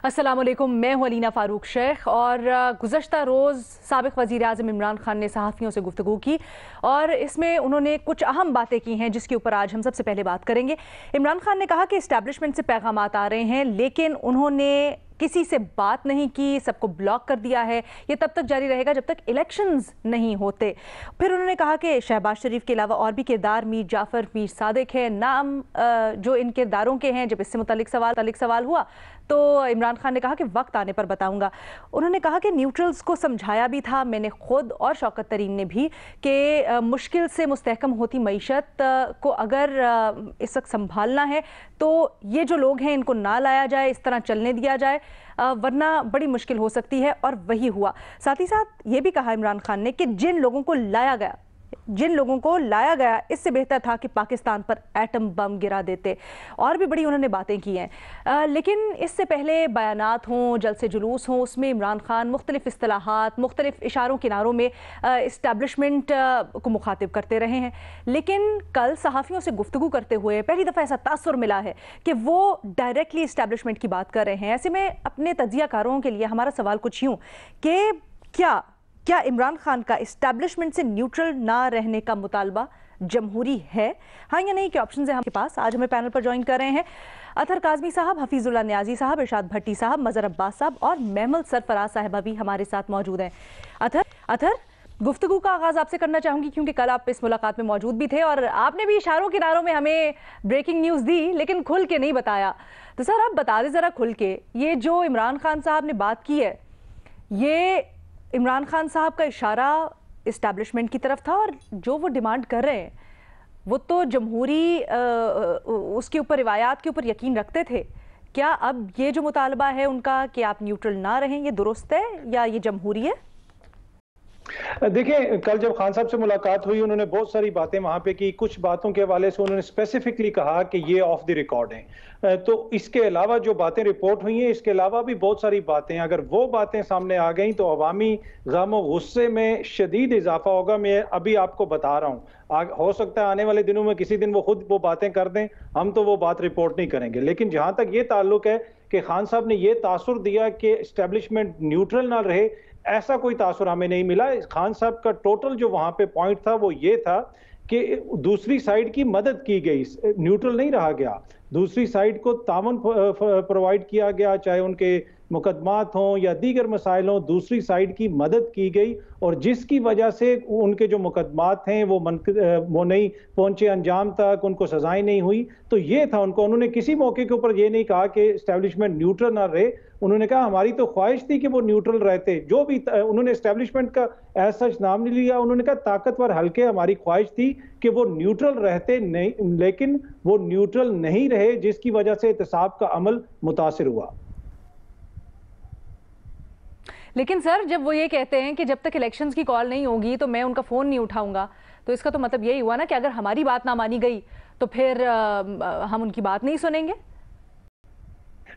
अस्सलाम वालेकुम, मैं हूं अलीना फ़ारूक शेख। और गुज़श्ता रोज़ साबिक़ वज़ीर आज़म इमरान खान ने सहाफ़ियों से गुफ्तगू की और इसमें उन्होंने कुछ अहम बातें की हैं जिसके ऊपर आज हम सबसे पहले बात करेंगे। इमरान खान ने कहा कि इस्टेब्लिशमेंट से पैगामात आ रहे हैं, लेकिन उन्होंने किसी से बात नहीं की, सबको ब्लॉक कर दिया है। ये तब तक जारी रहेगा जब तक इलेक्शंस नहीं होते। फिर उन्होंने कहा कि शहबाज शरीफ के अलावा और भी किरदार मीर जाफ़र, मीर सादिक है, नाम जो इन किरदारों के हैं। जब इससे मुतालिक सवाल हुआ तो इमरान खान ने कहा कि वक्त आने पर बताऊंगा। उन्होंने कहा कि न्यूट्रल्स को समझाया भी था मैंने खुद और शौकत तरीन ने भी कि मुश्किल से मुस्तहकम होती मईशत को अगर इस वक्त संभालना है तो ये जो लोग हैं इनको ना लाया जाए, इस तरह चलने दिया जाए, वरना बड़ी मुश्किल हो सकती है। और वही हुआ। साथ ही साथ ये भी कहा इमरान खान ने कि जिन लोगों को लाया गया इससे बेहतर था कि पाकिस्तान पर एटम बम गिरा देते। और भी बड़ी उन्होंने बातें की हैं। लेकिन इससे पहले बयानात हों, जलसे जुलूस हों, उसमें इमरान खान मुख्तलिफ इस्तिलाहात, मुख्तलिफ इशारों किनारों में इस्टेब्लिशमेंट को मुखातिब करते रहे हैं। लेकिन कल सहाफ़ियों से गुफ्तगू करते हुए पहली दफ़ा ऐसा तासुर मिला है कि वो डायरेक्टली इस्टेब्लिशमेंट की बात कर रहे हैं। ऐसे में अपने तज्ज़ियाकारों के लिए हमारा सवाल कुछ यूँ कि क्या इमरान खान का इस्टेब्लिशमेंट से न्यूट्रल ना रहने का मुतालबा जमहूरी है, हाँ या नहीं के ऑप्शन है हमारे पास। आज हमें पैनल पर ज्वाइन कर रहे हैं अतहर काज़मी साहब, हफीजुल्लाह नियाजी साहब, इरशाद भट्टी साहब, मज़हर अब्बास साहब और महमूद सरफराज साहिबा भी हमारे साथ मौजूद हैं। अतहर, गुफ्तगू का आगाज़ आपसे करना चाहूँगी क्योंकि कल आप इस मुलाकात में मौजूद भी थे और आपने भी इशारों किनारों में हमें ब्रेकिंग न्यूज़ दी, लेकिन खुल के नहीं बताया। तो सर आप बता दें ज़रा खुल के, ये जो इमरान खान साहब ने बात की है, ये इमरान खान साहब का इशारा इस्टेब्लिशमेंट की तरफ था और जो वो डिमांड कर रहे हैं वो तो जमहूरी उसके ऊपर, रिवायात के ऊपर यकीन रखते थे। क्या अब ये जो मुतालबा है उनका कि आप न्यूट्रल ना रहें, ये दुरुस्त है या ये जमहूरी है? देखिए, कल जब खान साहब से मुलाकात हुई उन्होंने बहुत सारी बातें वहां पे की। कुछ बातों के हवाले से उन्होंने स्पेसिफिकली कहा कि ये ऑफ द रिकॉर्ड हैं। तो इसके अलावा जो बातें रिपोर्ट हुई हैं, इसके अलावा भी बहुत सारी बातें, अगर वो बातें सामने आ गई तो अवामी गम और गुस्से में शदीद इजाफा होगा। मैं अभी आपको बता रहा हूँ, हो सकता है आने वाले दिनों में किसी दिन वो खुद वो बातें कर दें, हम तो वो बात रिपोर्ट नहीं करेंगे। लेकिन जहां तक ये ताल्लुक है कि खान साहब ने ये तासुर दिया कि एस्टेब्लिशमेंट न्यूट्रल ना रहे, ऐसा कोई तासुर हमें नहीं मिला। खान साहब का टोटल जो वहां पे पॉइंट था वो ये था कि दूसरी साइड की मदद की गई, न्यूट्रल नहीं रहा गया। दूसरी साइड को तावन प्रोवाइड किया गया, चाहे उनके मुकदमात हों या दीगर मसाइल हों, दूसरी साइड की मदद की गई और जिसकी वजह से उनके जो मुकदमात हैं वो नहीं पहुंचे अंजाम तक, उनको सजाएं नहीं हुई। तो ये था उन्होंने किसी मौके के ऊपर ये नहीं कहा कि एस्टेब्लिशमेंट न्यूट्रल ना रहे। उन्होंने कहा हमारी तो ख्वाहिश थी कि वो न्यूट्रल रहते। जो भी उन्होंने एस्टेब्लिशमेंट का एज सच नाम नहीं लिया, उन्होंने कहा ताकतवर हल्के हमारी ख्वाहिश थी कि वो न्यूट्रल रहते, नहीं, लेकिन वो न्यूट्रल नहीं रहे, जिसकी वजह से एहतसाब का अमल मुतासिर हुआ। लेकिन सर जब वो ये कहते हैं कि जब तक इलेक्शंस की कॉल नहीं होगी तो मैं उनका फ़ोन नहीं उठाऊंगा, तो इसका तो मतलब यही हुआ ना कि अगर हमारी बात ना मानी गई तो फिर हम उनकी बात नहीं सुनेंगे।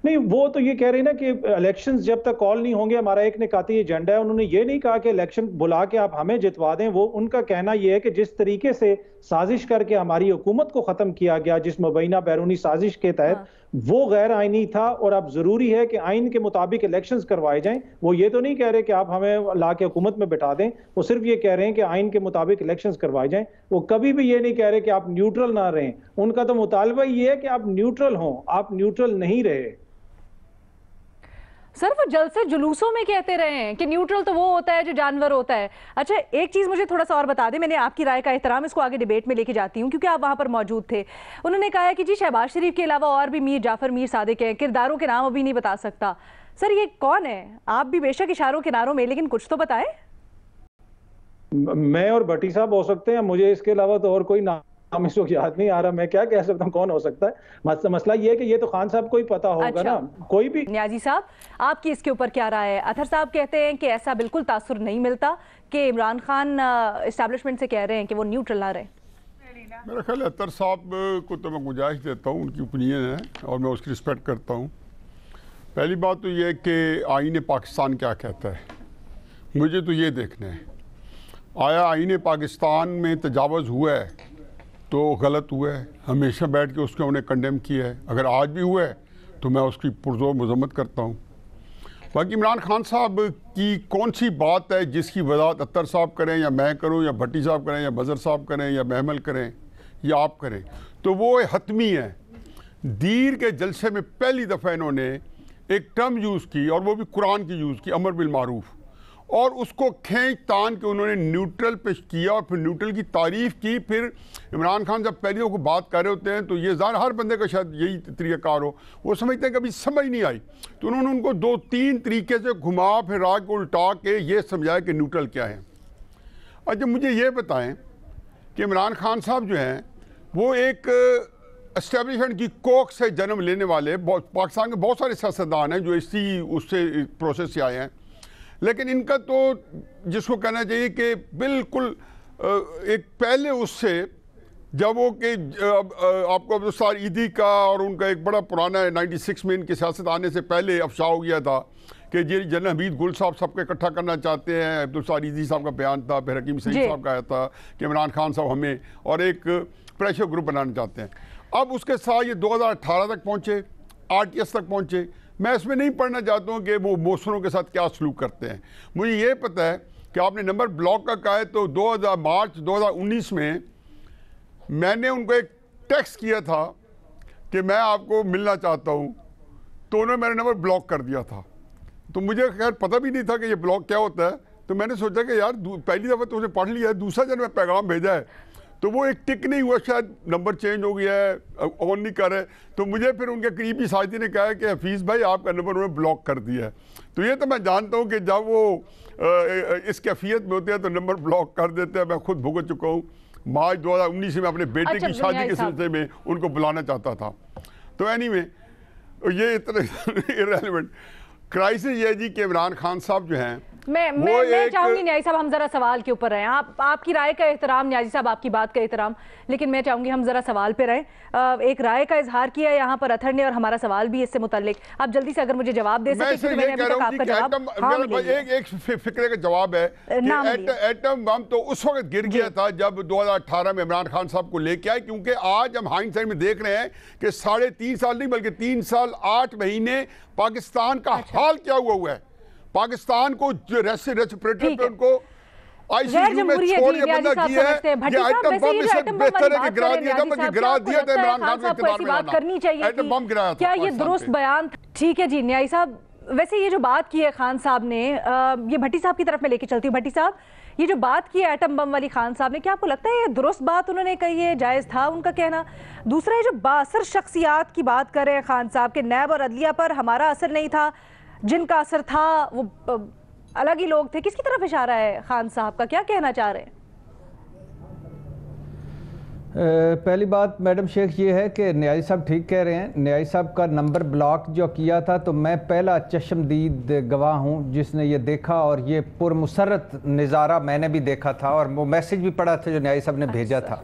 नहीं, वो तो ये कह रहे हैं ना कि इलेक्शंस जब तक कॉल नहीं होंगे हमारा एक निकाती एजेंडा है। उन्होंने ये नहीं कहा कि इलेक्शन बुला के आप हमें जितवा दें। वो उनका कहना ये है कि जिस तरीके से साजिश करके हमारी हुकूमत को खत्म किया गया, जिस मुबैना बैरूनी साजिश के तहत, वो गैर आईनी था और अब जरूरी है कि आइन के मुताबिक इलेक्शंस करवाए जाएं। वो ये तो नहीं कह रहे कि आप हमें ला के हुकूमत में बिठा दें, वो सिर्फ ये कह रहे हैं कि आइन के मुताबिक इलेक्शंस करवाए जाएं। वो कभी भी ये नहीं कह रहे कि आप न्यूट्रल ना रहें। उनका तो मुतालबा ये है कि आप न्यूट्रल हों, आप न्यूट्रल नहीं रहे। सर वो जलसे जुलूसों में कहते रहे हैं कि न्यूट्रल तो वो होता है जो जानवर होता है। अच्छा एक चीज़ मुझे थोड़ा सा और बता दें, मैंने आपकी राय का एहतराम, इसको आगे डिबेट में लेके जाती हूँ क्योंकि आप वहाँ पर मौजूद थे। उन्होंने कहा है कि जी शहबाज शरीफ के अलावा और भी मीर जाफ़र, मीर सादिक हैं, किरदारों के नाम अभी नहीं बता सकता। सर ये कौन है? आप भी बेशक इशारों किनारों में, लेकिन कुछ तो बताएं। मैं और भट्टी साहब हो सकते हैं, मुझे इसके अलावा तो और कोई नाम इस वक्त याद नहीं आ रहा। मैं क्या कह सकता हूँ कौन हो सकता है। मसला ये है कि ये तो खान साहब को ही पता होगा। अच्छा, ना कोई भी। नियाजी साहब आपकी इसके ऊपर क्या राय है? अतहर साहब कहते हैं कि ऐसा बिल्कुल तासुर नहीं मिलता कि इमरान खान एस्टेब्लिशमेंट से कह रहे हैं कि वो न्यूट्रल ना रहे। मेरा ख्याल है अतहर साहब को तो मैं गुजारिश देता हूँ, उनकी ओपिनियन है और मैं उसकी रिस्पेक्ट करता हूँ। पहली बात तो ये कि आईन पाकिस्तान क्या कहता है, मुझे तो ये देखना है आया आईन पाकिस्तान में तजावज़ हुआ है तो गलत हुआ है। हमेशा बैठ के उसको उन्हें कंडेम किया है। अगर आज भी हुआ है तो मैं उसकी पुरजोर मजम्मत करता हूँ। बाकी इमरान खान साहब की कौन सी बात है जिसकी वजाहत अत्तर साहब करें या मैं करूं या भट्टी साहब करें या बजर साहब करें या महमल करें या आप करें, तो वो हतमी है। दीर के जलसे में पहली दफ़ा इन्होंने एक टर्म यूज़ की और वो भी कुरान की यूज़ की, अमर बिल मारूफ, और उसको खींच तान के उन्होंने न्यूट्रल पेश किया और फिर न्यूट्रल की तारीफ़ की। फिर इमरान खान जब पहले को बात कर रहे होते हैं तो ये ज़ाहिर हर बंदे का शायद यही तरीक़ाकार हो, वो समझते हैं कभी समझ नहीं आई, तो उन्होंने उनको 2-3 तरीके से घुमा फिरा के उल्टा के ये समझाया कि न्यूट्रल क्या है। अच्छा, मुझे ये बताएं कि इमरान खान साहब जो हैं वो एक एस्टेब्लिशमेंट की कोख से जन्म लेने वाले, पाकिस्तान के बहुत सारे सियासतदान हैं जो इसी उससे प्रोसेस से आए हैं, लेकिन इनका तो जिसको कहना चाहिए कि बिल्कुल एक पहले उससे जब वो कि आपको अब्दुल ईदी का और उनका एक बड़ा पुराना है 96 में इनकी सियासत आने से पहले अफशा हो गया था कि जी जनरल हमीद गुल साहब सबको इकट्ठा करना चाहते हैं। अब्दुल ईदी साहब का बयान था, फिर हकीम सईद साहब का आया था कि इमरान खान साहब हमें और एक प्रेशर ग्रुप बनाना चाहते हैं। अब उसके साथ ये 2018 तक पहुँचे, RTS तक पहुँचे। मैं इसमें नहीं पढ़ना चाहता हूँ कि वो मौसरों के साथ क्या सलूक करते हैं। मुझे ये पता है कि आपने नंबर ब्लॉक का कहा है, तो मार्च 2019 में मैंने उनको एक टेक्स्ट किया था कि मैं आपको मिलना चाहता हूँ, तो उन्होंने मेरा नंबर ब्लॉक कर दिया था। तो मुझे खैर पता भी नहीं था कि ये ब्लॉक क्या होता है, तो मैंने सोचा कि यार पहली दफ़ा तो उसे पढ़ लिया है, दूसरा जब मैं पैगाम भेजा है तो वो एक टिक नहीं हुआ, शायद नंबर चेंज हो गया है, ऑन नहीं कर रहे। तो मुझे फिर उनके करीबी साथी ने कहा कि हफीज़ भाई आपका नंबर उन्होंने ब्लॉक कर दिया है। तो ये तो मैं जानता हूँ कि जब वो इस कैफियत में होते हैं तो नंबर ब्लॉक कर देते हैं। मैं खुद भुगत चुका हूँ। मार्च 2019 में अपने बेटे की शादी के सिलसिले में उनको बुलाना चाहता था। तो एनीवे ये इतना इररेलेवेंट क्राइसिस ये जी कि इमरान खान साहब जो हैं, मैं चाहूंगी न्याजी साहब हम जरा सवाल के ऊपर रहें। आपकी राय का एहतराम न्याजी साहब, आपकी बात का एहतराम, लेकिन मैं चाहूंगी हम जरा सवाल पे रहें। एक राय का इजहार किया है यहाँ पर अथर ने और हमारा सवाल भी इससे मुताल्लिक। आप जल्दी से अगर मुझे जवाब दे सकें, क्योंकि मैंने अभी तक आपका जवाब एक फिक्रे का जवाब है कि एटम बम तो उस वक्त गिर गया था जब 2018 में इमरान खान साहब को लेके आए, क्योंकि आज हम हाइंडसाइट में देख रहे हैं कि 3.5 साल नहीं बल्कि 3 साल 8 महीने पाकिस्तान का हाल क्या हुआ है। पाकिस्तान को रेस्पिरेटर पे उनको आईसीयू में छोड़ के बंदा किया है। ये आइटम बम इससे बेहतर है कि गिरा दिया था, बल्कि गिरा दिया था इमरान खान को इत्तेदार में बात करनी चाहिए। आइटम बम गिराया था। क्या ये दुरुस्त बयान? ठीक है जी न्याई साहब, वैसे ये जो बात की है खान साहब ने, ये भट्टी साहब की तरफ में लेके चलती हूँ। भट्टी साहब, ये जो बात की है एटम बम वाली खान साहब ने, क्या आपको लगता है ये दुरुस्त बात उन्होंने कही है, जायज़ था उनका कहना? दूसरा, ये जो बासर शख्सियात की बात कर रहे हैं खान साहब के, नैब और अदलिया पर हमारा असर नहीं था, जिनका असर था वो अलग ही लोग थे, किसकी तरफ इशारा है खान साहब का, क्या कहना चाह रहे हैं? पहली बात मैडम शेख ये है कि न्याजी साहब ठीक कह रहे हैं। न्याजी साहब का नंबर ब्लॉक जो किया था, तो मैं पहला चश्मदीद गवाह हूँ जिसने ये देखा, और ये पुरमुसरत नज़ारा मैंने भी देखा था और वो मैसेज भी पढ़ा था जो न्याजी साहब ने भेजा था।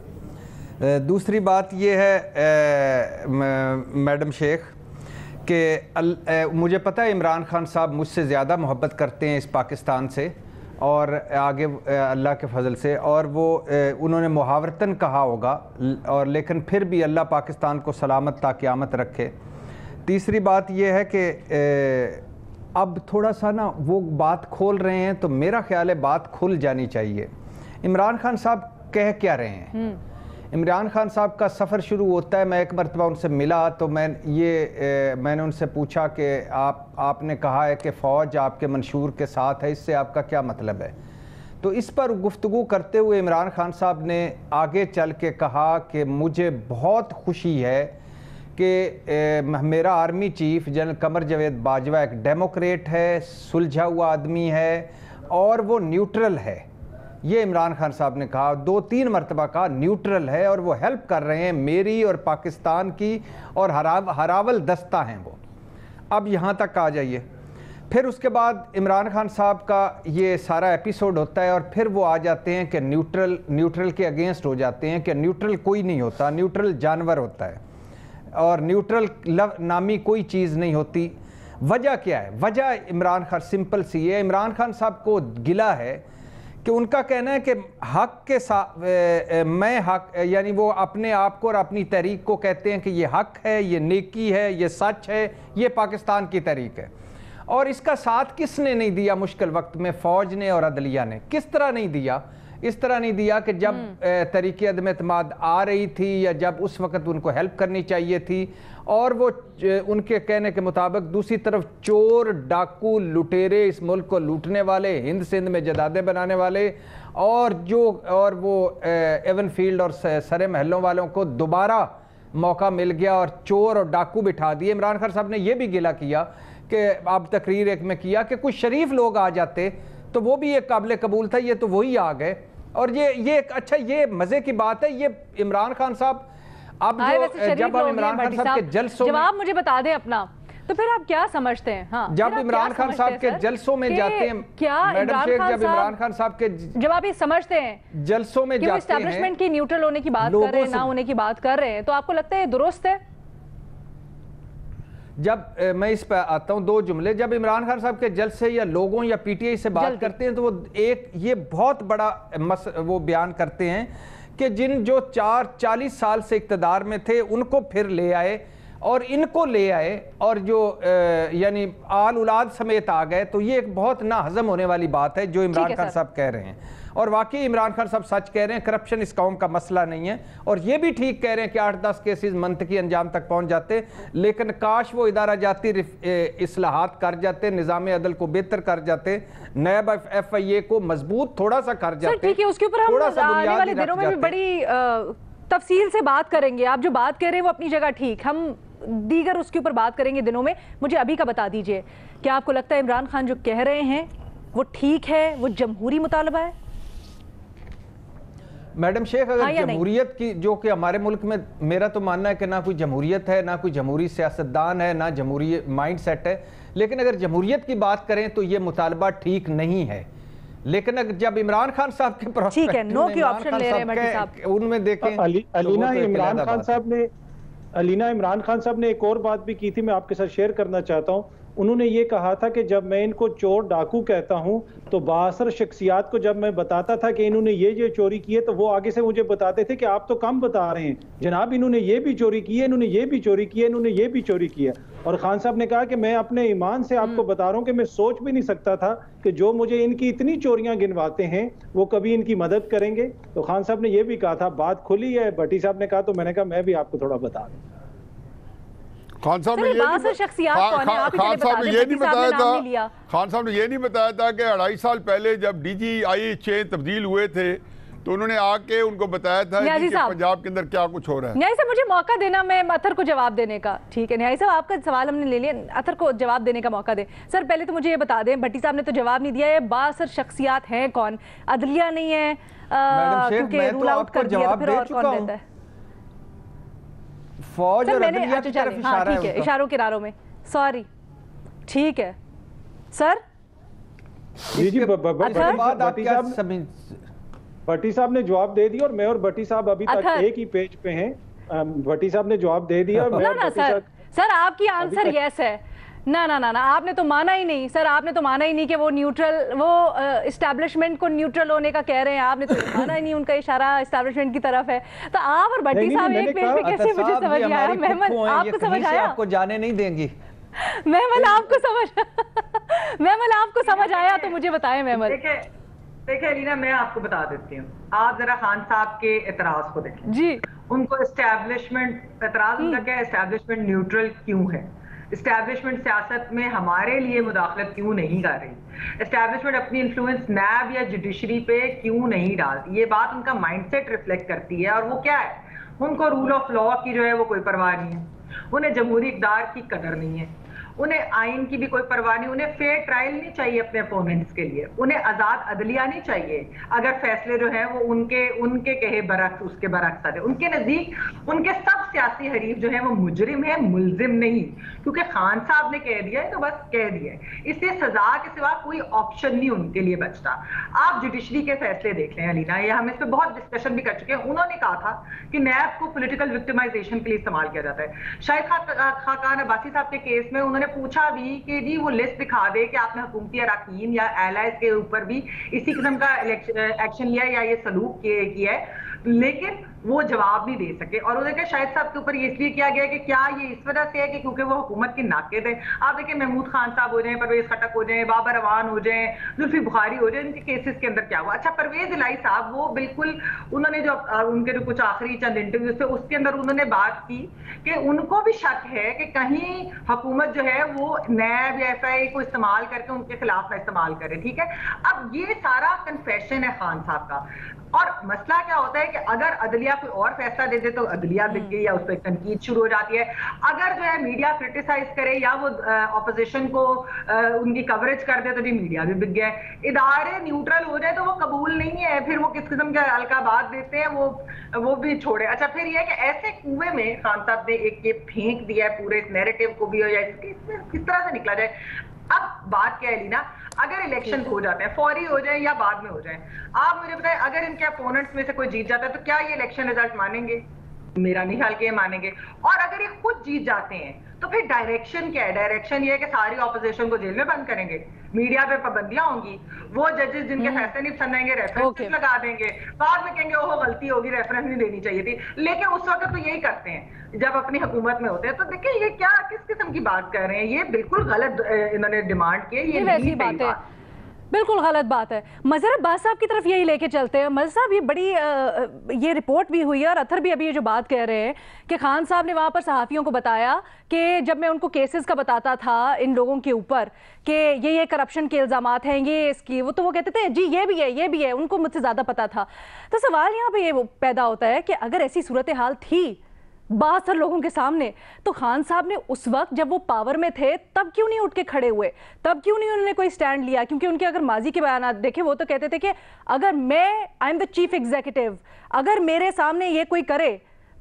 दूसरी बात ये है मैडम शेख कि मुझे पता है इमरान खान साहब मुझसे ज़्यादा मोहब्बत करते हैं इस पाकिस्तान से और आगे अल्लाह के फजल से, और वो उन्होंने मुहावरतन कहा होगा, और लेकिन फिर भी अल्लाह पाकिस्तान को सलामत ता क़यामत रखे। तीसरी बात ये है कि अब थोड़ा सा ना वो बात खोल रहे हैं, तो मेरा ख्याल है बात खुल जानी चाहिए। इमरान खान साहब कह क्या रहे हैं? इमरान खान साहब का सफ़र शुरू होता है, मैं एक मरतबा उनसे मिला तो मैंने उनसे पूछा कि आपने कहा है कि फ़ौज आपके मंशूर के साथ है, इससे आपका क्या मतलब है? तो इस पर गुफ्तगू करते हुए इमरान खान साहब ने आगे चल के कहा कि मुझे बहुत खुशी है कि मेरा army chief general Qamar Javed Bajwa एक डेमोक्रेट है, सुलझा हुआ आदमी है और वो न्यूट्रल है। ये इमरान खान साहब ने कहा, 2-3 मरतबा कहा न्यूट्रल है, और वो हेल्प कर रहे हैं मेरी और पाकिस्तान की, और हरावल दस्ता हैं वो। अब यहाँ तक आ जाइए। फिर उसके बाद इमरान खान साहब का ये सारा एपिसोड होता है और फिर वो आ जाते हैं कि न्यूट्रल के अगेंस्ट हो जाते हैं कि न्यूट्रल कोई नहीं होता, न्यूट्रल जानवर होता है और न्यूट्रल नामी कोई चीज़ नहीं होती। वजह क्या है? वजह इमरान खान सिंपल सी है, इमरान खान साहब को गिला है कि उनका कहना है कि हक के साथ मैं हक, यानी वो अपने आप को और अपनी तहरीक को कहते हैं कि ये हक है, ये नेकी है, ये सच है, ये पाकिस्तान की तहरीक है। और इसका साथ किसने नहीं दिया मुश्किल वक्त में? फौज ने और अदलिया ने। किस तरह नहीं दिया? इस तरह नहीं दिया कि जब तरीके अदम एतमाद आ रही थी या जब उस वक्त उनको हेल्प करनी चाहिए थी, और वो उनके कहने के मुताबिक दूसरी तरफ चोर, डाकू, लुटेरे, इस मुल्क को लूटने वाले, हिंद सिंध में जदादें बनाने वाले, और वो एवन फील्ड और सरे महलों वालों को दोबारा मौका मिल गया और चोर और डाकू बिठा दिए। इमरान खान साहब ने यह भी गिला किया कि अब तकरीर एक में किया कि कुछ शरीफ लोग आ जाते तो वो भी एक काबिल कबूल था, ये तो वही आ गए। और ये अच्छा, ये मजे की बात है। ये इमरान खान साहब अब जो जब हम इमरान खान साहब के जलसों में, जवाब मुझे बता दें अपना, तो फिर आप क्या समझते हैं? हाँ, जब इमरान खान साहब के जलसों में जाते हैं, क्या मैडम शेख, जब इमरान खान साहब के जब आप ये समझते हैं जलसों में जाते हैं, एस्टैब्लिशमेंट की न्यूट्रल होने की बात कर रहे हैं, ना होने की बात कर रहे हैं, तो आपको लगता है दुरुस्त है? जब मैं इस पर आता हूं, दो जुमले। जब इमरान खान साहब के जलसे या लोगों या पीटीआई से बात करते हैं तो वो ये बहुत बड़ा वो बयान करते हैं कि जो 40 साल से इक़्तिदार में थे उनको फिर ले आए और इनको ले आए, और जो यानी आल औलाद समेत आ गए। तो ये एक बहुत ना हजम होने वाली बात है जो इमरान खान साहब कह रहे हैं। और वाकई इमरान खान साहब सच कह रहे हैं, करप्शन इस कौम का मसला नहीं है। और ये भी ठीक कह रहे हैं कि 8-10 केसेस मंतकी अंजाम तक पहुंच जाते, लेकिन काश वो इदारा जाती इस्लाहात कर जाते, निज़ाम अदल को बेहतर कर जाते, नैब FIA को मजबूत थोड़ा सा कर जाते। ठीक है, उसके ऊपर हम आने वाले दिनों में भी बड़ी तफसील से बात करेंगे। आप जो बात कह रहे हैं वो अपनी जगह ठीक, हम दीगर उसके ऊपर बात करेंगे दिनों में। मुझे अभी का बता दीजिए, क्या आपको लगता है इमरान खान जो कह रहे हैं वो ठीक है, वो जमहूरी मुतालबा है? मैडम शेख, अगर जमहूरियत की, जो कि हमारे मुल्क में मेरा तो मानना है कि ना कोई जमहूरियत है, ना कोई जमहूरी सियासतदान है, ना जमहूरी माइंड सेट है, लेकिन अगर जमहूरियत की बात करें तो ये मुतालबा ठीक नहीं है। लेकिन अगर जब इमरान खान साहब के ठीक है, नो की ऑप्शन ले रहे हैं भट्टी साहब, उनमें देखें अलीना इमरान खान साहब ने एक और बात भी की थी, मैं आपके साथ शेयर करना चाहता हूँ। उन्होंने ये कहा था कि जब मैं इनको चोर डाकू कहता हूं तो बासर शख्सियात को जब मैं बताता था कि इन्होंने ये चोरी की है, तो वो आगे से मुझे बताते थे कि आप तो कम बता रहे हैं जनाब, इन्होंने ये भी चोरी की है, इन्होंने ये भी चोरी की है, इन्होंने ये भी चोरी की है। और खान साहब ने कहा कि मैं अपने ईमान से आपको बता रहा हूं कि मैं सोच भी नहीं सकता था कि जो मुझे इनकी इतनी चोरियां गिनवाते हैं वो कभी इनकी मदद करेंगे। तो खान साहब ने ये भी कहा था, बात खुली है। भट्टी साहब ने कहा, तो मैंने कहा मैं भी आपको थोड़ा बता दूं। खान साहब ने ये नहीं बताया था कि 2.5 साल पहले जब DGI चेंज तब्दील हुए थे तो उन्होंने आके उनको बताया था कि पंजाब के अंदर क्या कुछ हो रहा है। न्याय साहब, मुझे मौका देना, मैं अतर को जवाब देने का। ठीक है न्याय साहब, आपका सवाल हमने ले लिया, अतर को जवाब देने का मौका दें। सर पहले तो मुझे ये बता दें, भट्टी साहब ने तो जवाब नहीं दिया है, बासर शख्सियात हैं कौन? अदलिया नहीं है, क्योंकि रूल आउट कर दिया, फिर और कौन रहता है? फौज और अदलिया की तरफ इशारा है, ठीक है, इशारों किनारों में, सॉरी, ठीक है सर। भट्टी साहब ने जवाब दे दिया और मैं और भट्टी साहब अभी तक एक ही पेज पे हैं। भट्टी साहब ने जवाब दे दिया। ना सर आपकी आंसर यस है। ना ना ना ना, आपने तो माना ही नहीं सर, आपने तो माना ही नहीं कि वो न्यूट्रल, वो एस्टैब्लिशमेंट को न्यूट्रल होने का कह रहे हैं, आपने तो माना ही नहीं, उनका इशारा एस्टैब्लिशमेंट की तरफ है। तो आप और भट्टी साहब एक पेज पे कैसे, मुझे समझ नहीं आया। मेहमन आपको समझ आया? आपको जाने नहीं देंगी। मेहमन आपको समझ मेहमन आपको समझ आया तो मुझे बताएं मेहमन। देखिए अलीना, मैं आपको बता देती हूँ, आप जरा खान साहब के एतराज को देखें जी। उनको एस्टैब्लिशमेंट एतराज उनका क्या है, एस्टैब्लिशमेंट न्यूट्रल क्यों है, एस्टैब्लिशमेंट सियासत में हमारे लिए मुदाखलत क्यों नहीं कर रही, एस्टैब्लिशमेंट अपनी इन्फ्लुएंस नैब या जुडिशरी पे क्यों नहीं डालती। ये बात उनका माइंडसेट रिफ्लेक्ट करती है। और वो क्या है, उनको रूल ऑफ लॉ की जो है वो कोई परवाह नहीं है, उन्हें जमहूरी इक़्तिदार की कदर नहीं है, उन्हें आइन की भी कोई परवाह नहीं, उन्हें फेयर ट्रायल नहीं चाहिए अपने अपोनेंट्स के लिए, उन्हें आजाद अदलिया नहीं चाहिए अगर फैसले जो है वो उनके कहे बरक्स उसके बरक्स आते। उनके नजदीक उनके सब सियासी हरीफ जो है वो मुजरिम है, मुलजिम नहीं, क्योंकि खान साहब ने कह दिया है तो बस कह दिया है, इससे सजा के सिवा कोई ऑप्शन नहीं उनके लिए बचता। आप जुडिशरी के फैसले देख लें अलीना, ये हम इस पर बहुत डिस्कशन भी कर चुके हैं। उन्होंने कहा था कि नैब को पॉलिटिकल विक्टिमाइजेशन के लिए इस्तेमाल किया जाता है। शाहिद खाकान अब्बासी साहब के केस में उन्होंने पूछा भी कि जी वो लिस्ट दिखा दे कि आपने हुकूमती अरकान या एलाइज के ऊपर भी इसी किस्म का एक्शन लिया या ये सलूक किया है, लेकिन वो जवाब नहीं दे सके। और उन्होंने कहा शाहिद साहब के ऊपर ये इसलिए किया गया कि क्या ये इस वजह से है कि क्योंकि वो हुकूमत के नाक़िद है। आप देखिए महमूद खान साहब हो जाए, परवेज खटक हो जाए, बाबर अवान हो जाए, जुल्फी बुखारी हो जाए, इनके केसेस के अंदर क्या हुआ। अच्छा, परवेज इलाही साहब वो बिल्कुल उन्होंने जो उनके जो कुछ आखिरी चंद इंटरव्यूज थे उसके अंदर उन्होंने बात की कि उनको भी शक है कि कहीं हुकूमत जो है वो नैब या FIA को इस्तेमाल करके उनके खिलाफ ना इस्तेमाल करे। ठीक है, अब ये सारा कन्फेशन है खान साहब का। और मसला क्या होता है कि अगर अदलिया कोई और फैसला दे दे तो अदलिया बिक गई या उस पर तनकीद शुरू हो जाती है। अगर जो है मीडिया क्रिटिसाइज करे या वो ऑपोजिशन को उनकी कवरेज कर दे तो जी मीडिया भी बिक गया है। इदारे न्यूट्रल हो जाए तो वो कबूल नहीं है, फिर वो किस किस्म के अलकाबात देते हैं वो भी छोड़े। अच्छा, फिर ये है कि ऐसे कुएं में खान साहब ने एक ये फेंक दिया है पूरे इस नैरेटिव को भी, हो या इसमें किस तरह से निकला जाए। अब बात क्या है लीना, अगर इलेक्शन हो जाते हैं, फौरी हो जाए या बाद में हो जाए, आप मुझे बताएं अगर इनके अपोनेंट्स में से कोई जीत जाता है तो क्या ये इलेक्शन रिजल्ट मानेंगे? मेरा नहीं ख्याल कि ये मानेंगे। और अगर ये खुद जीत जाते हैं तो फिर डायरेक्शन क्या है? डायरेक्शन ये है कि सारी ऑपोजिशन को जेल में बंद करेंगे, मीडिया पे पाबंदियां होंगी, वो जजेस जिनके फैसले नहीं पसंद आएंगे रेफरेंस लगा देंगे, बाद में कहेंगे ओहो गलती होगी, रेफरेंस नहीं देनी चाहिए थी। लेकिन उस वक्त तो यही करते हैं जब अपनी हुकूमत में होते हैं। तो देखिए ये क्या किस किस्म की बात कर रहे हैं, ये बिल्कुल गलत इन्होंने डिमांड की है, ये नहीं बात है, बिल्कुल गलत बात है। मज़हर अब्बास साहब की तरफ यही लेके चलते हैं। मज़हर साहब, ये बड़ी ये रिपोर्ट भी हुई है और अथर भी अभी ये जो बात कह रहे हैं कि खान साहब ने वहाँ पर सहाफ़ियों को बताया कि जब मैं उनको केसेस का बताता था इन लोगों के ऊपर कि ये करप्शन के इल्ज़ामात हैं, ये इसकी वो, तो वो कहते थे जी ये भी है, ये भी है, उनको मुझसे ज़्यादा पता था। तो सवाल यहाँ पर ये पैदा होता है कि अगर ऐसी सूरत हाल थी बहुत सारे लोगों के सामने, तो खान साहब ने उस वक्त जब वो पावर में थे तब क्यों नहीं उठ के खड़े हुए, तब क्यों नहीं उन्होंने कोई स्टैंड लिया? क्योंकि उनके अगर माजी के बयान देखे वो तो कहते थे कि अगर I am the chief executive, अगर मेरे सामने ये कोई करे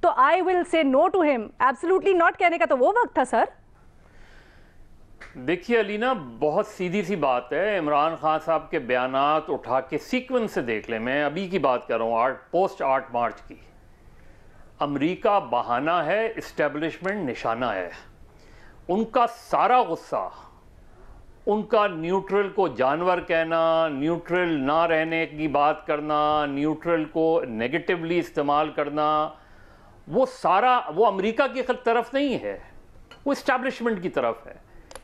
तो I will say no to him, absolutely not कहने का तो वो वक्त था सर। देखिए अलीना, बहुत सीधी सी बात है। इमरान खान साहब के बयानात उठा के सीक्वेंस से देख लें। मैं अभी की बात कर रहा हूँ, पोस्ट 8 मार्च की। अमेरिका बहाना है, इस्टेब्लिशमेंट निशाना है। उनका सारा गुस्सा, उनका न्यूट्रल को जानवर कहना, न्यूट्रल ना रहने की बात करना, न्यूट्रल को नेगेटिवली इस्तेमाल करना, वो सारा वो अमेरिका की तरफ नहीं है, वो इस्टेब्लिशमेंट की तरफ है।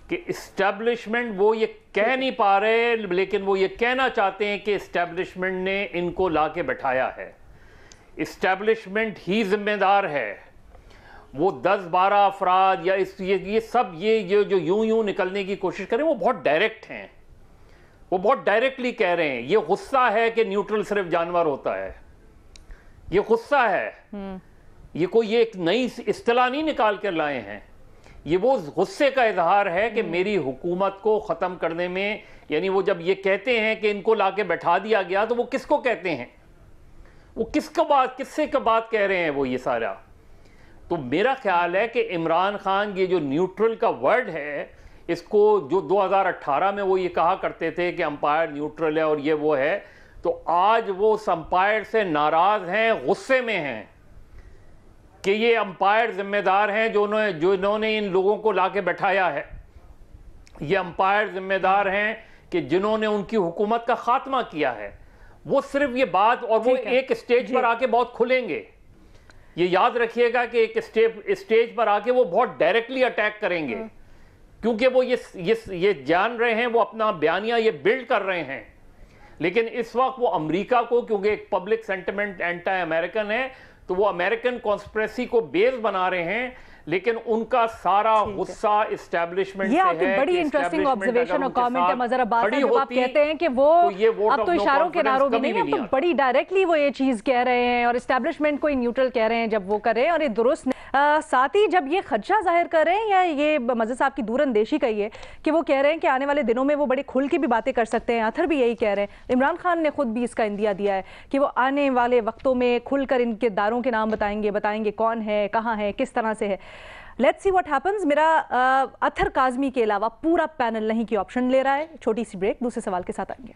कि इस्टेब्लिशमेंट वो ये कह नहीं पा रहे, लेकिन वो ये कहना चाहते हैं कि इस्टेब्लिशमेंट ने इनको ला के बैठाया है। इस्टेब्लिशमेंट ही जिम्मेदार है। वो 10-12 अफराद या ये सब ये जो यूं निकलने की कोशिश करें, वो बहुत डायरेक्ट हैं, वो बहुत डायरेक्टली कह रहे हैं। ये गुस्सा है कि न्यूट्रल सिर्फ जानवर होता है, ये गुस्सा है। ये कोई एक नई इस्तिलाह नहीं निकाल कर लाए हैं, ये वो गुस्से का इजहार है कि मेरी हुकूमत को ख़त्म करने में, यानी वो जब ये कहते हैं कि इनको ला के बैठा दिया गया, तो वो किसको कहते हैं, वो किससे का बात कह रहे हैं वो ये सारा। तो मेरा ख्याल है कि इमरान खान ये जो न्यूट्रल का वर्ड है, इसको जो 2018 में वो ये कहा करते थे कि अंपायर न्यूट्रल है और ये वो है, तो आज वो उस अंपायर से नाराज़ हैं, गुस्से में हैं कि ये अंपायर जिम्मेदार हैं जो इन्होंने इन लोगों को ला के बैठाया है। ये अंपायर जिम्मेदार हैं कि जिन्होंने उनकी हुकूमत का खात्मा किया है। वो सिर्फ ये बात, और वो एक स्टेज पर आके बहुत खुलेंगे, ये याद रखिएगा कि एक स्टेज पर आके वो बहुत डायरेक्टली अटैक करेंगे, क्योंकि वो ये जान रहे हैं, वो अपना बयानिया ये बिल्ड कर रहे हैं। लेकिन इस वक्त वो अमेरिका को, क्योंकि एक पब्लिक सेंटिमेंट एंटी अमेरिकन है, तो वो अमेरिकन कॉन्स्पिरेसी को बेस बना रहे हैं, लेकिन उनका सारा गुस्सा इस्टेब्लिशमेंट से है। आपकी बड़ी इंटरेस्टिंग ऑब्जर्वेशन और कमेंट है मज़हर अब्बास साहब, जब आप कहते हैं कि वो अब तो इशारों के नारों में नहीं, अब तो बड़ी डायरेक्टली वो ये चीज़ कह रहे हैं और इस्टेब्लिशमेंट को न्यूट्रल कह रहे हैं जब वो कर रहे हैं, और ये दुरुस्त। साथ ही जब ये खदशा जाहिर कर रहे हैं, या ये मज़हर साहब की दूरअंदेशी कही है कि वो कह रहे हैं कि आने वाले दिनों में वो बड़े खुल के भी बातें कर सकते हैं, अथर भी यही कह रहे हैं, इमरान खान ने खुद भी इसका इंदिया दिया है कि वो आने वाले वक्तों में खुलकर इनके दारों के नाम बताएंगे कौन है, कहाँ है, किस तरह से है। Let's see what happens. मेरा अथर काज़मी के अलावा पूरा पैनल नहीं की ऑप्शन ले रहा है। छोटी सी ब्रेक, दूसरे सवाल के साथ आएंगे।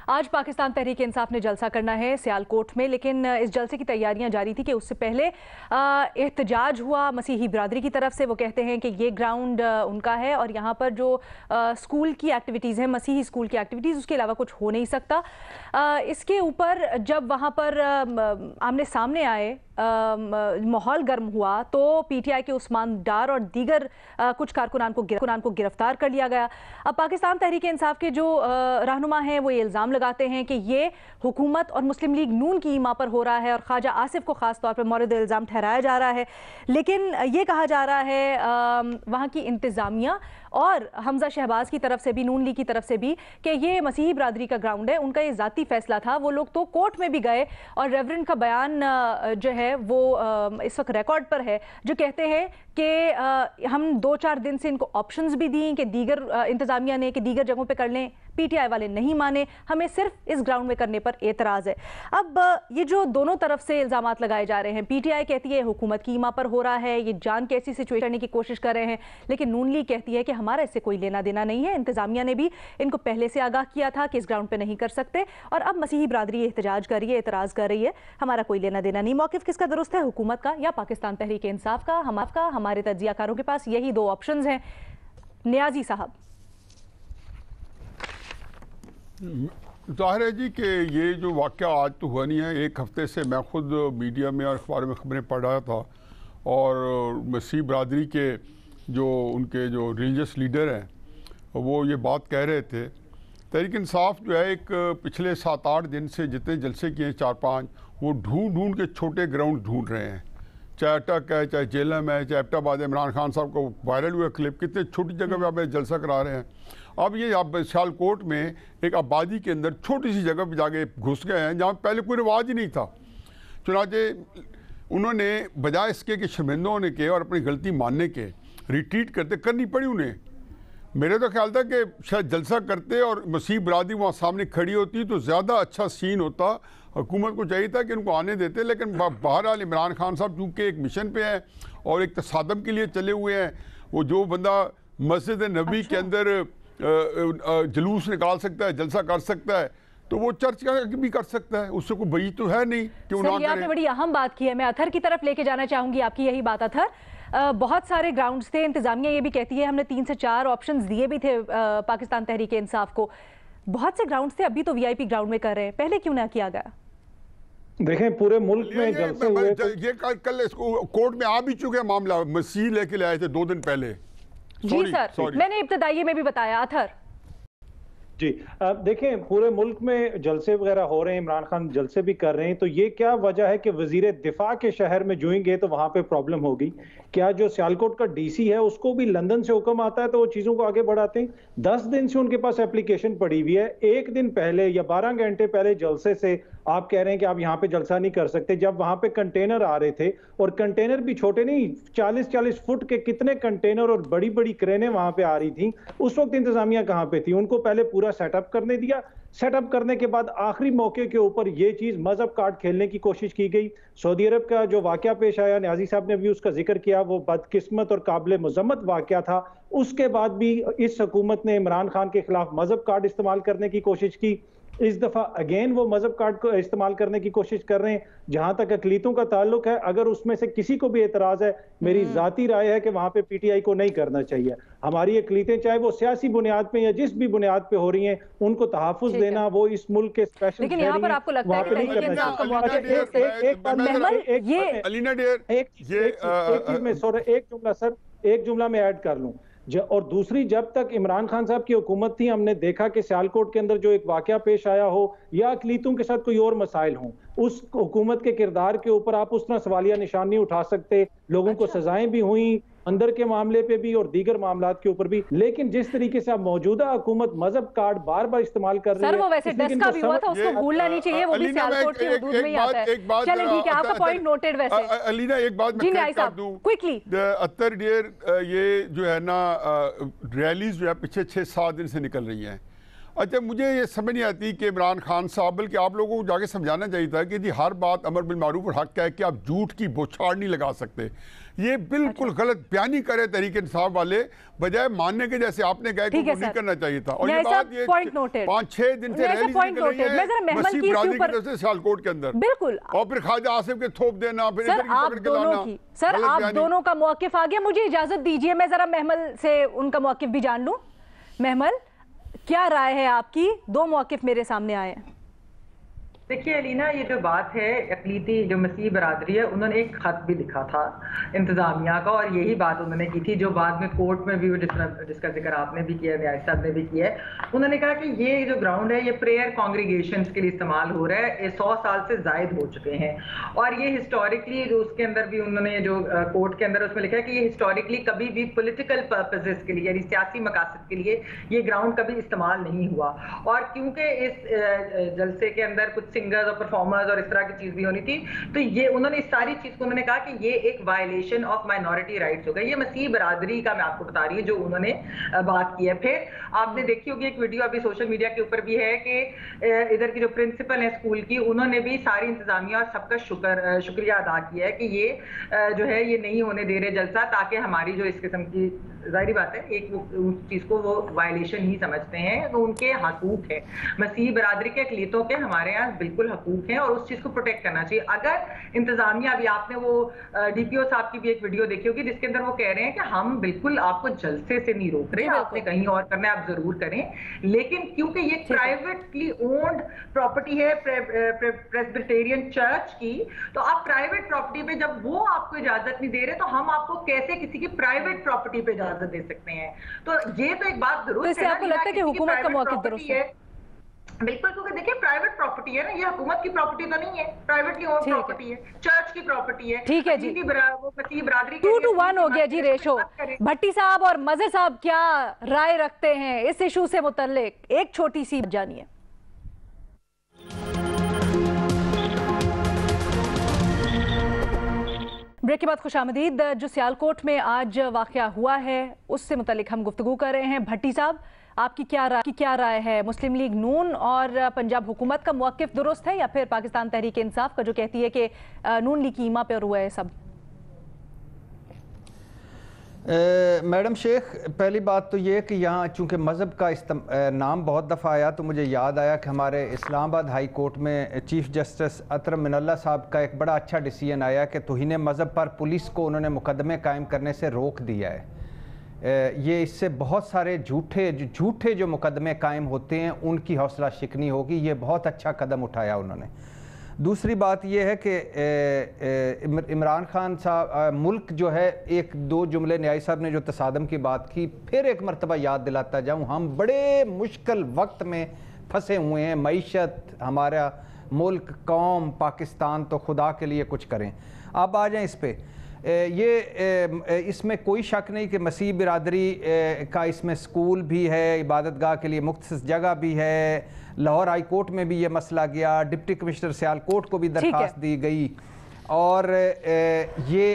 आज पाकिस्तान तहरीक इंसाफ ने जलसा करना है सियालकोट में, लेकिन इस जलसे की तैयारियां जारी थी कि उससे पहले एहतजाज हुआ मसीही बिरादरी की तरफ से। वो कहते हैं कि ये ग्राउंड उनका है और यहाँ पर जो स्कूल की एक्टिविटीज़ हैं, मसीही स्कूल की एक्टिविटीज़, उसके अलावा कुछ हो नहीं सकता। इसके ऊपर जब वहाँ पर आमने सामने आए, माहौल गर्म हुआ तो पीटीआई के उस्मान डार और दीगर कुछ कारकुनान को गिरफ्तार कर लिया गया। अब पाकिस्तान तहरीक इंसाफ के जो रहनुमा हैं वो ये इल्ज़ाम लगाते हैं कि ये हुकूमत और मुस्लिम लीग नून की ईमा पर हो रहा है और ख्वाजा आसिफ को ख़ास तौर पर मौरद इल्ज़ाम ठहराया जा रहा है। लेकिन ये कहा जा रहा है वहाँ की इंतज़ामिया और हमजा शहबाज की तरफ से भी, नून लीग की तरफ से भी, कि ये मसीही बिरादरी का ग्राउंड है, उनका ये ज़ाती फैसला था। वो लोग तो कोर्ट में भी गए और रेवरेंड का बयान जो है वो इस वक्त रिकॉर्ड पर है, जो कहते हैं कि हम 2-4 दिन से इनको ऑप्शंस भी दी कि दीगर इंतज़ामिया ने कि दीगर जगहों पे कर लें, पीटीआई वाले नहीं माने, हमें सिर्फ इस ग्राउंड में करने पर एतराज़ है। अब ये जो दोनों तरफ से इल्ज़ामात लगाए जा रहे हैं, पीटीआई कहती है हुकूमत की ईमा पर हो रहा है, ये जान के ऐसी सिचुएशन करने की कोशिश कर रहे हैं, लेकिन नून लीग कहती है कि हमारा इससे कोई लेना देना नहीं है। इंतज़ामिया ने भी इनको पहले से आगाह किया था कि इस ग्राउंड पर नहीं कर सकते और अब मसीही बिरादरी एहतजाज कर रही है, एतराज़ कर रही है, हमारा कोई लेना देना नहीं। मौक़िफ़ किसका दुरुस्त है, हुकूमत का या पाकिस्तान तहरीक इंसाफ का? हमारे तज्ज़ियाकारों के पास यही दो ऑप्शंस हैं। नियाजी साहब। जाहिर है जी कि ये जो वाक़या आज तो हुआ नहीं है, एक हफ्ते से मैं खुद मीडिया में और अखबार में खबरें पढ़ रहा था और मसीह बिरादरी के जो उनके जो रिलीजियस लीडर हैं वो ये बात कह रहे थे। तहरीक इंसाफ जो है एक पिछले 7-8 दिन से जितने जलसे किए 4-5, वो ढूंढ के छोटे ग्राउंड ढूंढ रहे हैं, चाहे अटक है, चाहे जेलम है, चाहे एबटाबाद। इमरान खान साहब को वायरल हुआ क्लिप, कितने छोटी जगह पे आप जलसा करा रहे हैं। अब ये आप सियालकोट में एक आबादी के अंदर छोटी सी जगह पर जाके घुस गए हैं जहाँ पहले कोई रिवाज ही नहीं था। चुनाचे उन्होंने बजाय इसके कि शर्मिंदा होने के और अपनी गलती मानने के रिट्रीट करनी पड़ी उन्हें। मेरे तो ख्याल था कि शायद जलसा करते और मसीह बिरादरी वहाँ सामने खड़ी होती तो ज़्यादा अच्छा सीन होता। हुकूमत को चाहिए था कि उनको आने देते, लेकिन बहरहाल इमरान खान साहब चूँकि एक मिशन पे हैं और एक तसादम के लिए चले हुए हैं, वो जो बंदा मस्जिद नबी के अंदर जुलूस निकाल सकता है, जलसा कर सकता है, तो वो चर्च का भी कर सकता है, उससे कोई बई तो है नहीं कि वो ना करे। आपने बड़ी अहम बात की है, मैं अथर की तरफ लेके जाना चाहूँगी आपकी यही बात। अथर, बहुत सारे ग्राउंड्स थे, इंतजामिया ये भी कहती है हमने 3 से 4 ऑप्शंस दिए भी थे पाकिस्तान तहरीक इंसाफ को, बहुत से ग्राउंड्स थे, अभी तो वीआईपी ग्राउंड में कर रहे हैं, पहले क्यों ना किया गया? देखें पूरे मुल्क में जलसे हुए, ये कल इसको कोर्ट में आ भी चुके मामला, मसीह लेके ले आए थे 2 दिन पहले। जी सर, मैंने इब्तदाई में भी बताया। अथर जी, देखें पूरे मुल्क में जलसे वगैरह हो रहे हैं, इमरान खान जलसे भी कर रहे हैं, तो ये क्या वजह है कि वजीर दिफा के शहर में जुएंगे तो वहां पे प्रॉब्लम होगी? क्या जो सियालकोट का डीसी है उसको भी लंदन से हुक्म आता है तो वो चीजों को आगे बढ़ाते हैं? 10 दिन से उनके पास एप्लीकेशन पड़ी हुई है, 1 दिन पहले या 12 घंटे पहले जलसे से आप कह रहे हैं कि आप यहाँ पे जलसा नहीं कर सकते, जब वहां पे कंटेनर आ रहे थे, और कंटेनर भी छोटे नहीं, 40-40 फुट के कितने कंटेनर और बड़ी बड़ी क्रेनें वहां पे आ रही थी। उस वक्त इंतजामिया कहां पे थी? उनको पहले पूरा सेटअप करने दिया, सेटअप करने के बाद आखिरी मौके के ऊपर ये चीज मजहब कार्ड खेलने की कोशिश की गई। सऊदी अरब का जो वाकया पेश आया, न्याजी साहब ने भी उसका जिक्र किया, वो बदकिस्मत और काबिल मजम्मत वाकया था। उसके बाद भी इस हुकूमत ने इमरान खान के खिलाफ मजहब कार्ड इस्तेमाल करने की कोशिश की। इस दफा अगेन वो मजहब कार्ड को इस्तेमाल करने की कोशिश कर रहे हैं। जहां तक अकलीतों का ताल्लुक है, अगर उसमें से किसी को भी एतराज है, मेरी जाती राय है कि वहां पे पीटीआई को नहीं करना चाहिए। हमारी अकलीतें चाहे वो सियासी बुनियाद पे या जिस भी बुनीयाद पे हो रही हैं, उनको तहफ्फुज़ देना, वो इस मुल्क के स्पेशल, लेकिन यहाँ पर आपको लगता है कि एक जुमला में ऐड कर लूं, और दूसरी, जब तक इमरान खान साहब की हुकूमत थी, हमने देखा कि सियालकोट के अंदर जो एक वाकया पेश आया हो या अकलीतों के साथ कोई और मसाइल हों, उस हुकूमत के किरदार के ऊपर आप उस तरह सवालिया निशान नहीं उठा सकते। लोगों को सजाएं भी हुई अंदर के मामले पे भी और दीगर मामलात के ऊपर भी, लेकिन जिस तरीके से आप मौजूदा हुकूमत मजहब कार्ड बार बार इस्तेमाल कर रही है, सर वो वैसे डस का भी हुआ था, उसको भूलना नहीं चाहिए, वो भी सियालकोट के हुदूद में ही आता है। चलिए ठीक है, आपका पॉइंट नोटेड। वैसे अलीना एक बात मैं कर दूं क्विकली, अत्तर डियर, ये जो है ना रैलीज जो है पिछले 6-7 दिन से निकल रही हैं। अच्छा, मुझे ये समझ नहीं आती कि इमरान खान साहब, बल्कि आप लोगों को जाके समझाना चाहिए था कि जी हर बात अमर बिल मारूफ और हक है कि आप झूठ की बौछार नहीं लगा सकते। ये बिल्कुल गलत बयानी करे तहरीक इंसाफ वाले, बजाय मानने के जैसे आपने कहा कि वो नहीं करना चाहिए था। और ये बात ये 5-6 दिन से रैली निकल रही है मसीह बरादरी की तरफ से सियालकोट के अंदर, बिल्कुल, और फिर ख्वाजा आसिफ के थोप देना, फिर इधर की पकड़ के लाना। सर आप दोनों का मौकिफ आ गया, मुझे इजाजत दीजिए मैं जरा महमल से उनका मौकिफ भी जान लूं। महमल, क्या राय है आपकी? दो मौकिफ मेरे सामने आए हैं। देखिए अलीना, ये जो बात है अकलीती जो मसीह बरादरी है, उन्होंने एक खत भी लिखा था इंतजामिया का, और यही बात उन्होंने की थी जो बाद में कोर्ट में भी जिसका जिक्र आपने भी किया, न्याय साहब ने भी किया है। उन्होंने कहा कि ये जो ग्राउंड है ये प्रेयर कॉन्ग्रीगेशंस के लिए इस्तेमाल हो रहा है, ये 100 साल से जायद हो चुके हैं, और ये हिस्टोरिकली जो उसके अंदर भी उन्होंने जो कोर्ट के अंदर उसमें लिखा है कि ये हिस्टोरिकली कभी भी पॉलिटिकल पर्पसेस के लिए यानी सियासी मकासद के लिए ये ग्राउंड कभी इस्तेमाल नहीं हुआ। और क्योंकि इस जलसे के अंदर कुछ सिंगर्स और परफॉर्मर्स और इस तरह की चीज भी होनी थी, तो ये उन्होंने इस सारी चीज को उन्होंने कहा कि ये एक वायलेशन ऑफ माइनॉरिटी राइट्स हो गया। ये मसीह बरादरी का मैं आपको बता रही हूँ जो उन्होंने बात की है। फिर आपने देखी होगी एक वीडियो अभी सोशल मीडिया के ऊपर भी है कि इधर की जो प्रिंसिपल है स्कूल की, उन्होंने भी सारी इंतजामिया और सबका शुक्रिया अदा किया है कि ये जो है ये नहीं होने दे रहे जलसा, ताकि हमारी जो इस किस्म की, जाहिर बात है एक उस चीज को वो वायलेशन ही समझते हैं, तो उनके हकूक है, मसीह बरादरी के अकलीतों के हमारे यहाँ बिल्कुल हकूक हैं और उस चीज को प्रोटेक्ट करना चाहिए। अगर इंतजामिया, अभी आपने वो डीपीओ साहब की भी एक वीडियो देखी होगी जिसके अंदर वो कह रहे हैं कि हम बिल्कुल आपको जलसे से नहीं रोक रहे, आपने कहीं और करना है आप जरूर करें, लेकिन क्योंकि ये प्राइवेटली ओन्ड प्रॉपर्टी है प्रेस्बिटेरियन चर्च की, तो आप प्राइवेट प्रॉपर्टी पे जब वो आपको इजाजत नहीं दे रहे तो हम आपको कैसे किसी की प्राइवेट प्रॉपर्टी पे इजाजत दे सकते हैं? तो ये तो एक बात जरूर, तो इससे आपको लगता है कि हुकूमत का मौक़िफ़ दुरुस्त है? बिल्कुल, क्योंकि देखिए प्राइवेट प्रॉपर्टी है ना, ये हुकूमत की प्रॉपर्टी तो नहीं है, प्राइवेटली ओन प्रॉपर्टी है, चर्च की प्रॉपर्टी है। ठीक है जी, मसीह बरादरी 2-1 हो गया जी रेशो। भट्टी साहब और मज़हर साहब क्या राय रखते हैं इस इशू से मुतल्लिक? एक छोटी सी जानिए। ब्रेक के बाद खुशामदीद। जो सियालकोट में आज वाक़या हुआ है उससे मुतल्लिक हम गुफ्तगू कर रहे हैं। भट्टी साहब, आपकी क्या राय है? मुस्लिम लीग नून और पंजाब हुकूमत का मौक़िफ़ दुरुस्त है या फिर पाकिस्तान तहरीक इंसाफ का जो कहती है कि नून लीग की ईमा पर हुआ है सब? मैडम शेख, पहली बात तो ये कि यहाँ चूँकि मज़हब का नाम बहुत दफ़ा आया तो मुझे याद आया कि हमारे इस्लामाबाद हाई कोर्ट में चीफ़ जस्टिस अतरम मिनल्ला साहब का एक बड़ा अच्छा डिसीजन आया कि तौहीन मज़हब पर पुलिस को उन्होंने मुकदमे कायम करने से रोक दिया है। ये इससे बहुत सारे झूठे जो मुकदमे कायम होते हैं उनकी हौसला शिकनी होगी। ये बहुत अच्छा कदम उठाया उन्होंने। दूसरी बात यह है कि इमरान खान साहब मुल्क जो है, एक दो जुमले न्याय साहब ने जो तसादम की बात की, फिर एक मरतबा याद दिलाता जाऊँ, हम बड़े मुश्किल वक्त में फंसे हुए हैं। मईशत, हमारा मुल्क, कौम, पाकिस्तान, तो खुदा के लिए कुछ करें। अब आ जाएँ इस पर। इसमें कोई शक नहीं कि मसीह बिरादरी का इसमें स्कूल भी है, इबादतगाह के लिए मुख्तसस जगह भी है। लाहौर हाई कोर्ट में भी ये मसला गया, डिप्टी कमिश्नर सियालकोट को भी दरख्वास्त दी गई, और ये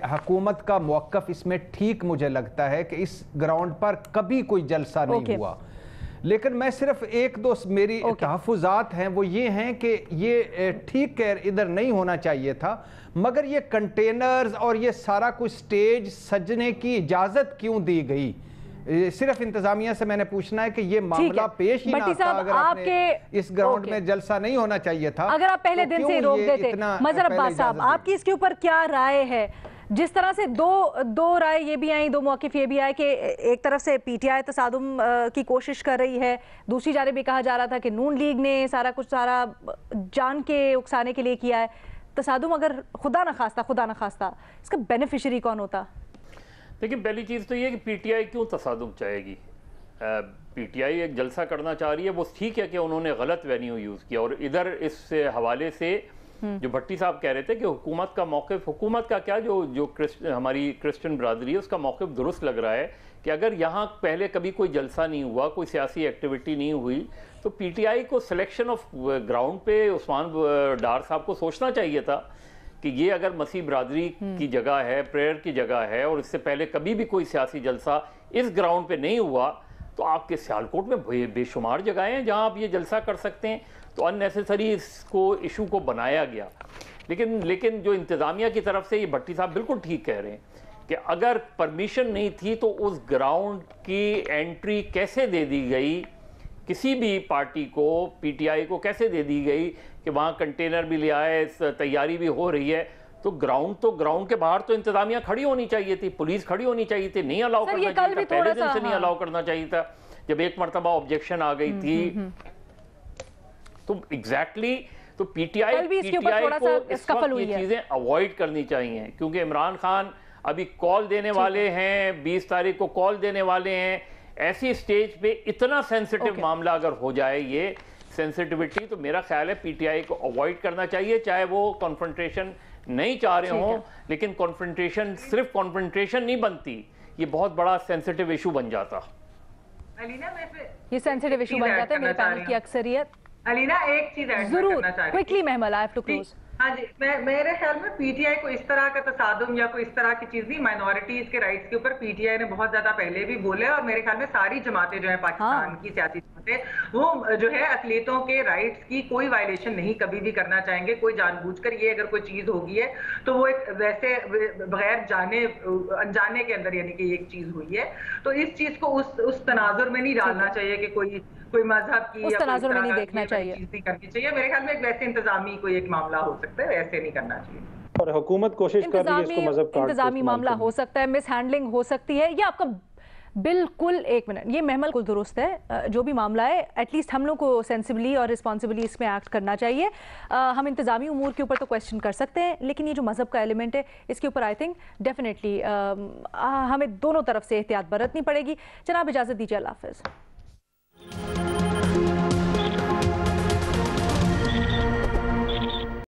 हुकूमत का मौक़िफ़ इसमें ठीक मुझे लगता है कि इस ग्राउंड पर कभी कोई जलसा नहीं हुआ। लेकिन मैं सिर्फ एक दो मेरी तहफ़्फ़ुज़ात हैं, वो ये हैं कि ये ठीक है इधर नहीं होना चाहिए था, मगर ये कंटेनर्स और ये सारा कुछ स्टेज सजने की इजाज़त क्यों दी गई? सिर्फ इंतजामिया से मैंने पूछना है कि ये मामला पेश ही ना था, अगर आपने इस ग्राउंड में जलसा नहीं होना चाहिए था, अगर आप पहले दिन से रोक देते। मज़हर अब्बास साहब, आपकी इसके ऊपर क्या राय है? जिस तरह से दो राय ये भी आई, दो मौक़िफ़ ये भी आए कि एक तरफ से पीटीआई तसादुम की कोशिश कर रही है, दूसरी जानिब भी कहा जा रहा था कि नून लीग ने सारा जान के उकसाने के लिए किया है। तसादुम अगर खुदा न खास्ता इसका बेनिफिशरी कौन होता? देखिए, पहली चीज़ तो ये कि पीटीआई क्यों तसादुम चाहेगी? पीटीआई एक जलसा करना चाह रही है, वो ठीक है कि उन्होंने गलत वेन्यू यूज़ किया। और इधर इस हवाले से जो भट्टी साहब कह रहे थे कि हुकूमत का मौक़िफ़, हुकूमत का क्या, जो हमारी क्रिश्चियन बरादरी है उसका मौक़िफ़ दुरुस्त लग रहा है कि अगर यहाँ पहले कभी कोई जलसा नहीं हुआ, कोई सियासी एक्टिविटी नहीं हुई, तो पीटीआई को सिलेक्शन ऑफ ग्राउंड पे उस्मान डार साहब को सोचना चाहिए था कि ये अगर मसीह बरादरी की जगह है, प्रेयर की जगह है, और इससे पहले कभी भी कोई सियासी जलसा इस ग्राउंड पे नहीं हुआ, तो आपके सियालकोट में बेशुमार जगहें हैं जहां आप ये जलसा कर सकते हैं। तो अननेसेसरी इसको इशू को बनाया गया। लेकिन जो इंतज़ामिया की तरफ से, ये भट्टी साहब बिल्कुल ठीक कह रहे हैं कि अगर परमिशन नहीं थी तो उस ग्राउंड की एंट्री कैसे दे दी गई, किसी भी पार्टी को, पीटीआई को कैसे दे दी गई कि वहाँ कंटेनर भी ले आए, तैयारी भी हो रही है। तो ग्राउंड के बाहर तो इंतजामिया खड़ी होनी चाहिए थी, पुलिस खड़ी होनी चाहिए थी, नहीं अलाउ करना चाहिए था, पहले दिन से नहीं अलाउ करना चाहिए था। जब एक मरतबा ऑब्जेक्शन आ गई थी तो एग्जैक्टली तो पीटीआई को इस वक्त ये चीजें अवॉइड करनी चाहिए, क्योंकि इमरान खान अभी कॉल देने वाले हैं, 20 तारीख को कॉल देने वाले हैं। ऐसी स्टेज पे इतना सेंसिटिव मामला अगर हो जाए, ये सेंसिटिविटी, तो मेरा ख्याल है पीटीआई को अवॉइड करना चाहिए, चाहे वो कॉन्फ्रंटेशन नहीं चाह रहे हों। लेकिन कॉन्फ्रंटेशन सिर्फ कॉन्फ्रंटेशन नहीं बनती, ये बहुत बड़ा सेंसिटिव इशू बन जाता। अलीना, ये सेंसिटिव इशू बन जाता है। मेरे पैनल की अक्सरियत अलीना एक चीज ऐड जरूर करना चाह रही क्विकली महमल, आई हैव टू क्लोज। हाँ जी, मेरे ख्याल में पीटीआई को इस तरह का तसादुम या कोई इस तरह की चीज नहीं, माइनॉरिटीज के राइट्स के ऊपर पीटीआई ने बहुत ज्यादा पहले भी बोले, और मेरे ख्याल में सारी जमातें जो है पाकिस्तान की सियासी जमातें, वो जो है अकलियतों के राइट्स की कोई वायलेशन नहीं कभी भी करना चाहेंगे। कोई जानबूझकर ये अगर कोई चीज होगी है तो वो एक वैसे बगैर जाने अनजाने के अंदर यानी कि एक चीज हुई है, तो इस चीज को उस तनाजुर में नहीं डालना चाहिए कि कोई मजहब की या तनाजुर में नहीं देखना चाहिए, चीज नहीं करनी चाहिए। मेरे ख्याल में एक वैसे इंतजामी कोई एक मामला हो सकता है, वैसे नहीं करना चाहिए। और हुकूमत कोशिश कर रही है इसको मजहब कार्ड इंतजामी मामला हो सकता है, मिस हैंडलिंग हो सकती है, ये आपका बिल्कुल, एक मिनट, ये महमल को दुरुस्त है। जो भी मामला है एटलीस्ट हम लोग को सेंसिबली और रिस्पॉन्सिबली इसमें एक्ट करना चाहिए। हम इंतजामी उमूर के ऊपर तो क्वेश्चन कर सकते हैं, लेकिन ये जो मजहब का एलिमेंट है इसके ऊपर आई थिंक डेफिनेटली हमें दोनों तरफ से एहतियात बरतनी पड़ेगी। जनाब इजाज़त दीजिए, अल्लाह हाफ़िज़।